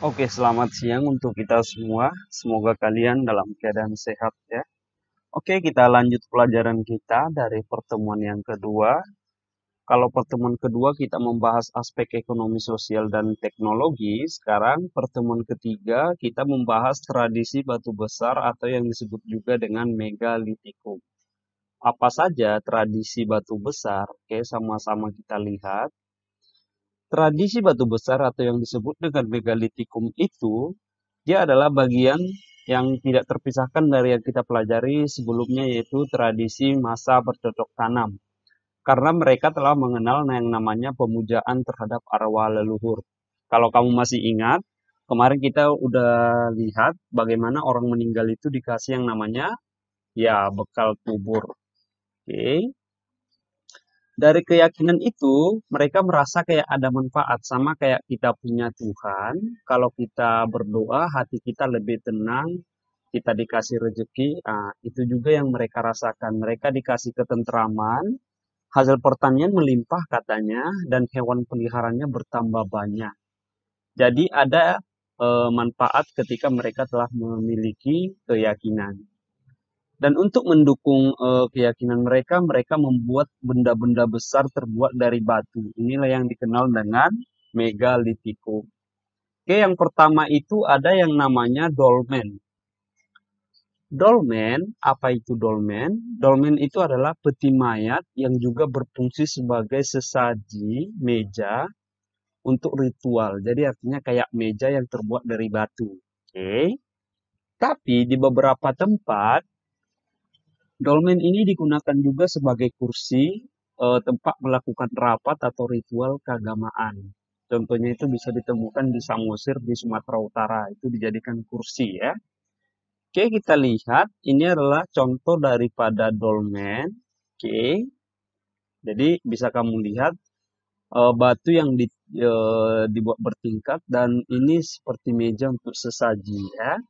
Oke, selamat siang untuk kita semua. Semoga kalian dalam keadaan sehat ya. Oke, kita lanjut pelajaran kita dari pertemuan yang kedua. Kalau pertemuan kedua kita membahas aspek ekonomi sosial dan teknologi, sekarang pertemuan ketiga kita membahas tradisi batu besar atau yang disebut juga dengan megalitikum. Apa saja tradisi batu besar? Oke, sama-sama kita lihat. Tradisi batu besar atau yang disebut dengan megalitikum itu, dia adalah bagian yang tidak terpisahkan dari yang kita pelajari sebelumnya, yaitu tradisi masa bercocok tanam. Karena mereka telah mengenal yang namanya pemujaan terhadap arwah leluhur. Kalau kamu masih ingat, kemarin kita udah lihat bagaimana orang meninggal itu dikasih yang namanya ya bekal kubur. Oke. Dari keyakinan itu, mereka merasa kayak ada manfaat, sama kayak kita punya Tuhan. Kalau kita berdoa, hati kita lebih tenang, kita dikasih rezeki. Itu juga yang mereka rasakan. Mereka dikasih ketentraman, hasil pertanian melimpah katanya, dan hewan peliharaannya bertambah banyak. Jadi ada manfaat ketika mereka telah memiliki keyakinan. Dan untuk mendukung keyakinan mereka, mereka membuat benda-benda besar terbuat dari batu. Inilah yang dikenal dengan megalitikum. Oke, yang pertama itu ada yang namanya dolmen. Dolmen, apa itu dolmen? Dolmen itu adalah peti mayat yang juga berfungsi sebagai sesaji meja untuk ritual. Jadi artinya kayak meja yang terbuat dari batu. Oke. Tapi di beberapa tempat dolmen ini digunakan juga sebagai kursi tempat melakukan rapat atau ritual keagamaan. Contohnya itu bisa ditemukan di Samosir di Sumatera Utara, itu dijadikan kursi ya. Oke, kita lihat ini adalah contoh daripada dolmen. Oke, jadi bisa kamu lihat batu yang dibuat bertingkat dan ini seperti meja untuk sesaji ya.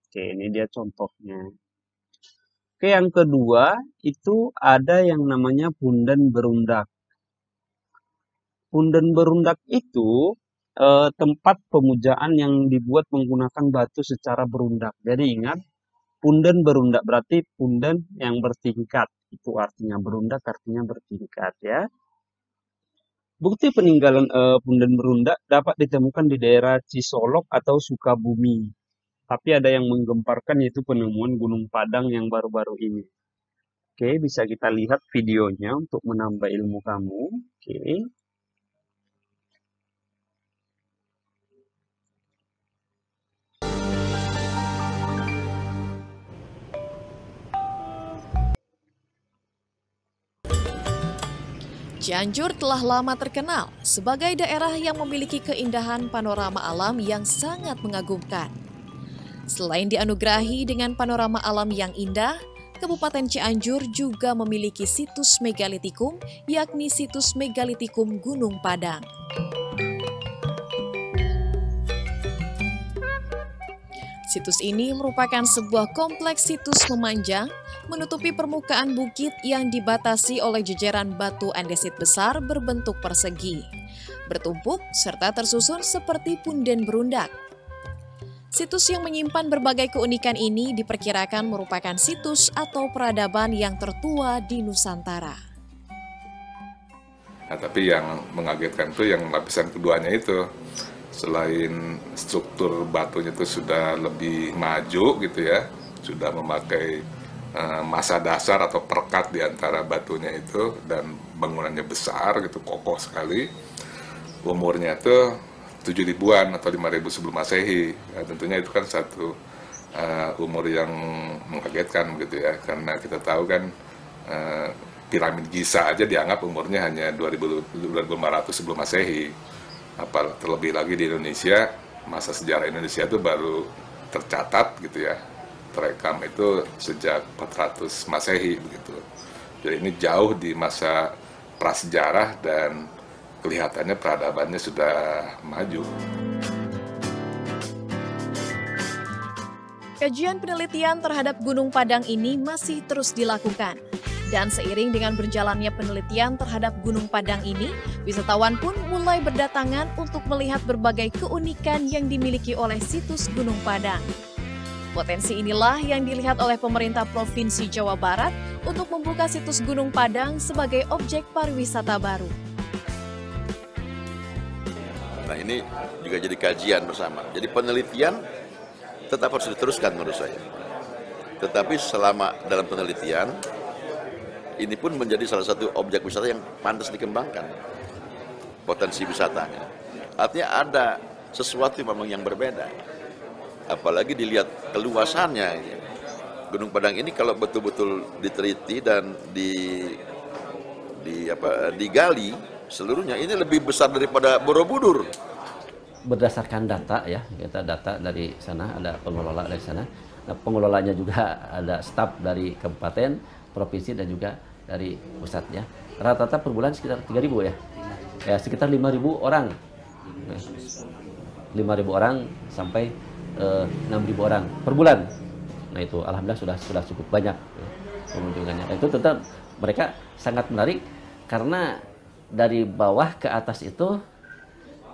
Oke, ini dia contohnya. Oke, yang kedua itu ada yang namanya punden berundak. Punden berundak itu tempat pemujaan yang dibuat menggunakan batu secara berundak. Jadi ingat, punden berundak berarti punden yang bertingkat. Itu artinya berundak, artinya bertingkat ya. Bukti peninggalan punden berundak dapat ditemukan di daerah Cisolok atau Sukabumi. Tapi ada yang menggemparkan yaitu penemuan Gunung Padang yang baru-baru ini. Oke, bisa kita lihat videonya untuk menambah ilmu kamu. Oke. Cianjur telah lama terkenal sebagai daerah yang memiliki keindahan panorama alam yang sangat mengagumkan. Selain dianugerahi dengan panorama alam yang indah, Kabupaten Cianjur juga memiliki situs megalitikum, yakni situs megalitikum Gunung Padang. Situs ini merupakan sebuah kompleks situs memanjang, menutupi permukaan bukit yang dibatasi oleh jejeran batu andesit besar berbentuk persegi, bertumpuk serta tersusun seperti punden berundak. Situs yang menyimpan berbagai keunikan ini diperkirakan merupakan situs atau peradaban yang tertua di Nusantara. Nah, tapi yang mengagetkan itu yang lapisan keduanya itu. Selain struktur batunya itu sudah lebih maju gitu ya, sudah memakai massa dasar atau perekat di antara batunya itu, dan bangunannya besar gitu, kokoh sekali. Umurnya itu 7.000-an atau 5.000 sebelum Masehi. Nah, tentunya itu kan satu umur yang mengagetkan gitu ya, karena kita tahu kan piramid Giza aja dianggap umurnya hanya 2.500 sebelum Masehi. Terlebih lagi di Indonesia, masa sejarah Indonesia itu baru tercatat gitu ya, terekam itu sejak 400 Masehi begitu. Jadi ini jauh di masa prasejarah dan kelihatannya peradabannya sudah maju. Kajian penelitian terhadap Gunung Padang ini masih terus dilakukan. Dan seiring dengan berjalannya penelitian terhadap Gunung Padang ini, wisatawan pun mulai berdatangan untuk melihat berbagai keunikan yang dimiliki oleh situs Gunung Padang. Potensi inilah yang dilihat oleh pemerintah Provinsi Jawa Barat untuk membuka situs Gunung Padang sebagai objek pariwisata baru. Nah, ini juga jadi kajian bersama. Jadi penelitian tetap harus diteruskan menurut saya. Tetapi selama dalam penelitian, ini pun menjadi salah satu objek wisata yang pantas dikembangkan potensi wisatanya. Artinya ada sesuatu memang yang berbeda. Apalagi dilihat keluasannya. Gunung Padang ini kalau betul-betul diteliti dan digali seluruhnya, ini lebih besar daripada Borobudur. Berdasarkan data ya, kita data dari sana, ada pengelola dari sana. Nah, pengelolanya juga ada staf dari kabupaten, provinsi dan juga dari pusat ya. Rata-rata per bulan sekitar 3.000 ya. Ya sekitar 5.000 orang. 5.000 orang sampai 6.000 orang per bulan. Nah itu alhamdulillah sudah cukup banyak ya, pengunjungannya. Nah, itu tetap mereka sangat menarik karena dari bawah ke atas itu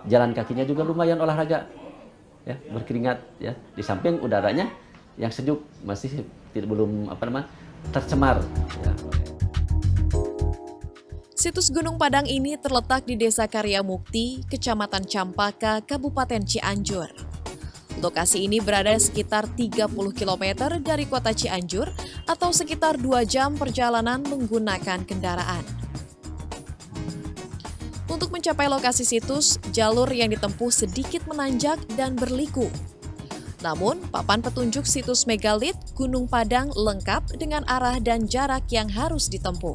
jalan kakinya juga lumayan olahraga ya, berkeringat ya. Di samping udaranya yang sejuk, masih belum tercemar ya. Situs Gunung Padang ini terletak di Desa Karya Mukti, Kecamatan Campaka, Kabupaten Cianjur. Lokasi ini berada sekitar 30 km dari kota Cianjur atau sekitar 2 jam perjalanan menggunakan kendaraan. Untuk mencapai lokasi situs, jalur yang ditempuh sedikit menanjak dan berliku. Namun, papan petunjuk situs megalit Gunung Padang lengkap dengan arah dan jarak yang harus ditempuh.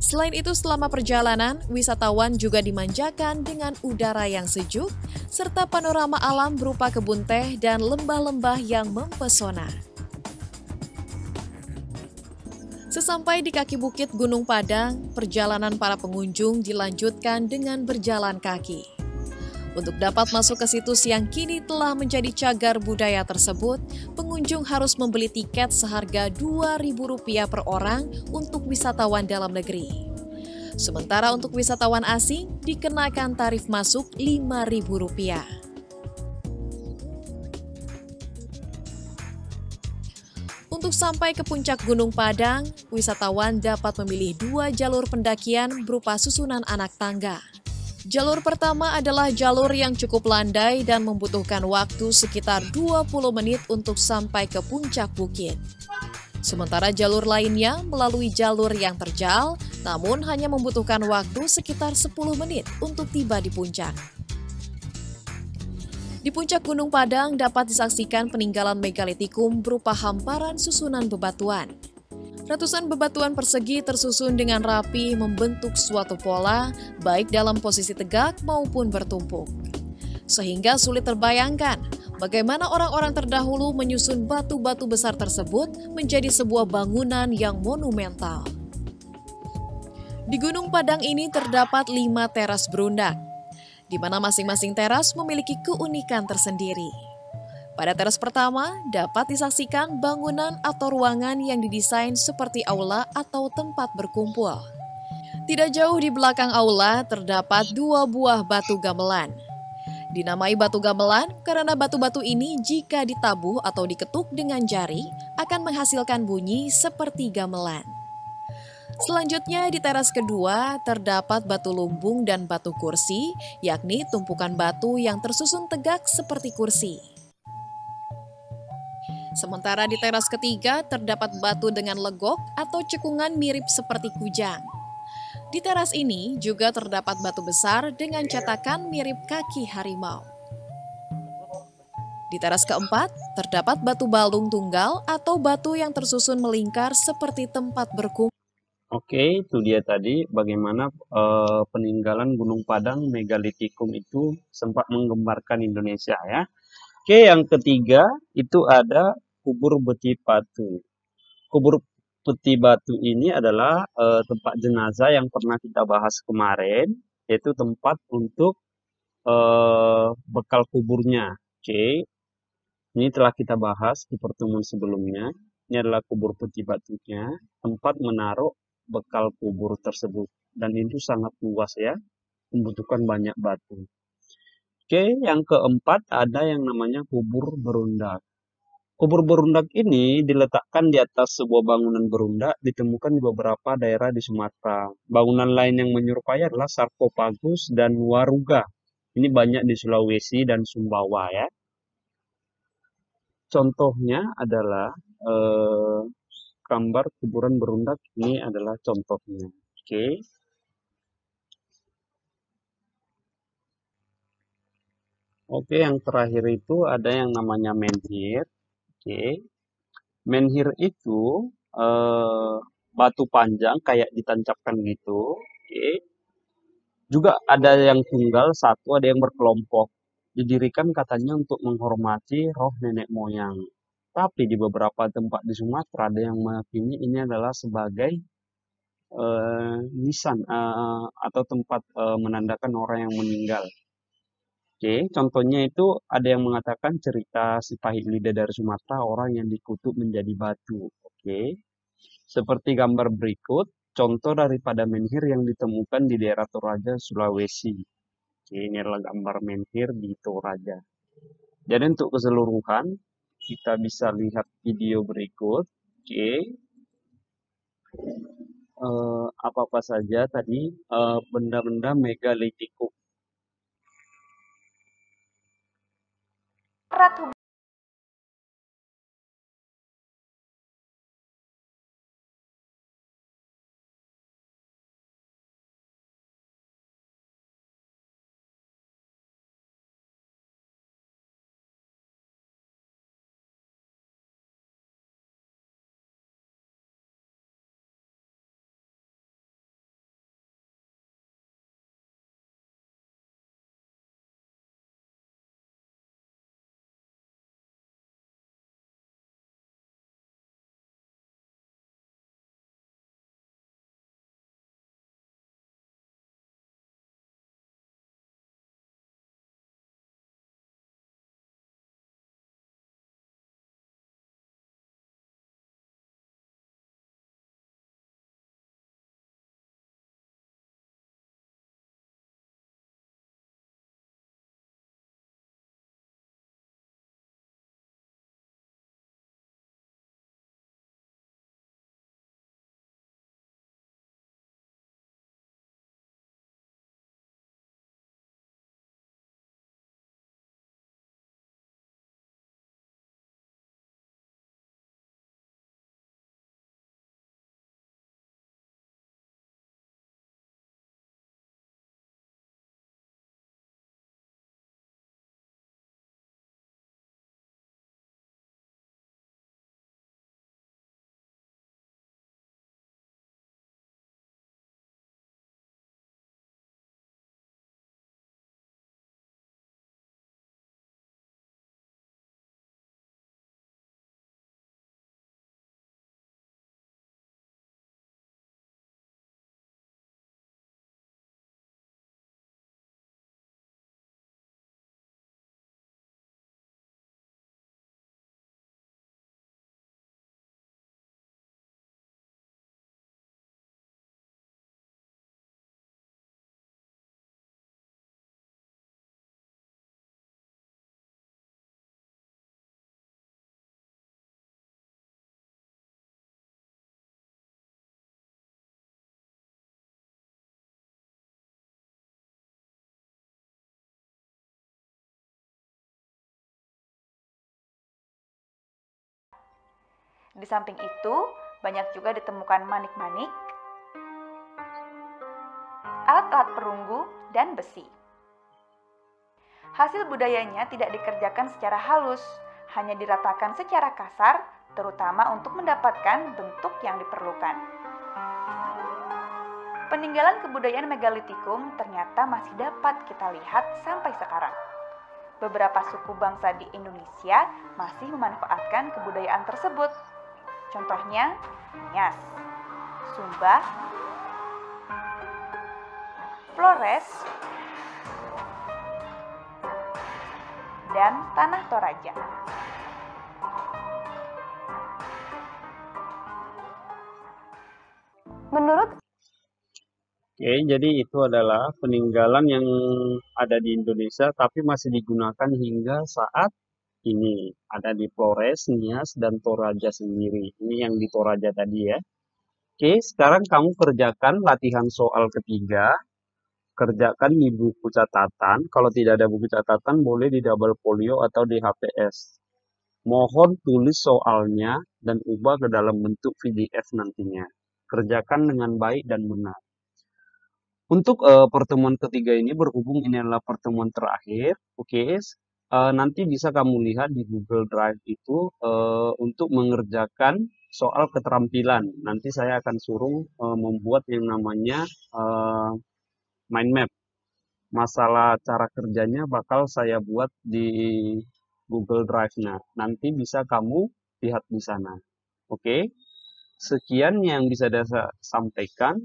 Selain itu, selama perjalanan, wisatawan juga dimanjakan dengan udara yang sejuk, serta panorama alam berupa kebun teh dan lembah-lembah yang mempesona. Sesampai di kaki bukit Gunung Padang, perjalanan para pengunjung dilanjutkan dengan berjalan kaki. Untuk dapat masuk ke situs yang kini telah menjadi cagar budaya tersebut, pengunjung harus membeli tiket seharga Rp2.000 per orang untuk wisatawan dalam negeri. Sementara untuk wisatawan asing dikenakan tarif masuk Rp5.000. Untuk sampai ke puncak Gunung Padang, wisatawan dapat memilih 2 jalur pendakian berupa susunan anak tangga. Jalur pertama adalah jalur yang cukup landai dan membutuhkan waktu sekitar 20 menit untuk sampai ke puncak bukit. Sementara jalur lainnya melalui jalur yang terjal, namun hanya membutuhkan waktu sekitar 10 menit untuk tiba di puncak. Di puncak Gunung Padang dapat disaksikan peninggalan megalitikum berupa hamparan susunan bebatuan. Ratusan bebatuan persegi tersusun dengan rapi membentuk suatu pola, baik dalam posisi tegak maupun bertumpuk. Sehingga sulit terbayangkan bagaimana orang-orang terdahulu menyusun batu-batu besar tersebut menjadi sebuah bangunan yang monumental. Di Gunung Padang ini terdapat 5 teras berundak, di mana masing-masing teras memiliki keunikan tersendiri. Pada teras pertama, dapat disaksikan bangunan atau ruangan yang didesain seperti aula atau tempat berkumpul. Tidak jauh di belakang aula, terdapat 2 buah batu gamelan. Dinamai batu gamelan karena batu-batu ini jika ditabuh atau diketuk dengan jari, akan menghasilkan bunyi seperti gamelan. Selanjutnya di teras kedua terdapat batu lumbung dan batu kursi, yakni tumpukan batu yang tersusun tegak seperti kursi. Sementara di teras ketiga terdapat batu dengan legok atau cekungan mirip seperti kujang. Di teras ini juga terdapat batu besar dengan cetakan mirip kaki harimau. Di teras keempat terdapat batu balung tunggal atau batu yang tersusun melingkar seperti tempat berkumpul. Oke, itu dia tadi bagaimana peninggalan Gunung Padang megalitikum itu sempat menggembarkan Indonesia ya. Oke, yang ketiga itu ada kubur Beti Batu. Kubur Beti Batu ini adalah tempat jenazah yang pernah kita bahas kemarin, yaitu tempat untuk bekal kuburnya. Oke, ini telah kita bahas di pertemuan sebelumnya. Ini adalah kubur peti batunya, tempat menaruh bekal kubur tersebut. Dan itu sangat luas ya, membutuhkan banyak batu. Oke, yang keempat ada yang namanya kubur berundak. Kubur berundak ini diletakkan di atas sebuah bangunan berundak, ditemukan di beberapa daerah di Sumatera. Bangunan lain yang menyerupai adalah sarkofagus dan waruga. Ini banyak di Sulawesi dan Sumbawa ya. Contohnya adalah gambar kuburan berundak, ini adalah contohnya. Oke. Oke, yang terakhir itu ada yang namanya menhir. Oke. Menhir itu batu panjang kayak ditancapkan gitu. Oke. Juga ada yang tunggal satu, ada yang berkelompok. Didirikan katanya untuk menghormati roh nenek moyang. Tapi di beberapa tempat di Sumatera ada yang meyakini ini adalah sebagai nisan atau tempat menandakan orang yang meninggal. Oke, contohnya itu ada yang mengatakan cerita si pahit lidah dari Sumatera, orang yang dikutuk menjadi batu. Oke, seperti gambar berikut, contoh daripada menhir yang ditemukan di daerah Toraja, Sulawesi. Oke, ini adalah gambar menhir di Toraja. Jadi untuk keseluruhan, kita bisa lihat video berikut. Oke, apa-apa saja tadi benda-benda megalitikum. Di samping itu, banyak juga ditemukan manik-manik, alat-alat perunggu, dan besi. Hasil budayanya tidak dikerjakan secara halus, hanya diratakan secara kasar, terutama untuk mendapatkan bentuk yang diperlukan. Peninggalan kebudayaan megalitikum ternyata masih dapat kita lihat sampai sekarang. Beberapa suku bangsa di Indonesia masih memanfaatkan kebudayaan tersebut. Contohnya, Nias, Sumba, Flores, dan Tanah Toraja. Menurut Oke, jadi itu adalah peninggalan yang ada di Indonesia tapi masih digunakan hingga saat ini. Ada di Flores, Nias, dan Toraja sendiri. Ini yang di Toraja tadi ya. Oke, sekarang kamu kerjakan latihan soal ketiga. Kerjakan di buku catatan. Kalau tidak ada buku catatan, boleh di double folio atau di HPS. Mohon tulis soalnya dan ubah ke dalam bentuk PDF nantinya. Kerjakan dengan baik dan benar. Untuk pertemuan ketiga ini berhubung ini adalah pertemuan terakhir, oke, nanti bisa kamu lihat di Google Drive itu untuk mengerjakan soal keterampilan. Nanti saya akan suruh membuat yang namanya mind map. Masalah cara kerjanya bakal saya buat di Google Drive-nya. Nanti bisa kamu lihat di sana. Oke, sekian yang bisa saya sampaikan.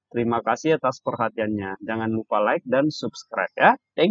Terima kasih atas perhatiannya. Jangan lupa like dan subscribe ya. Thank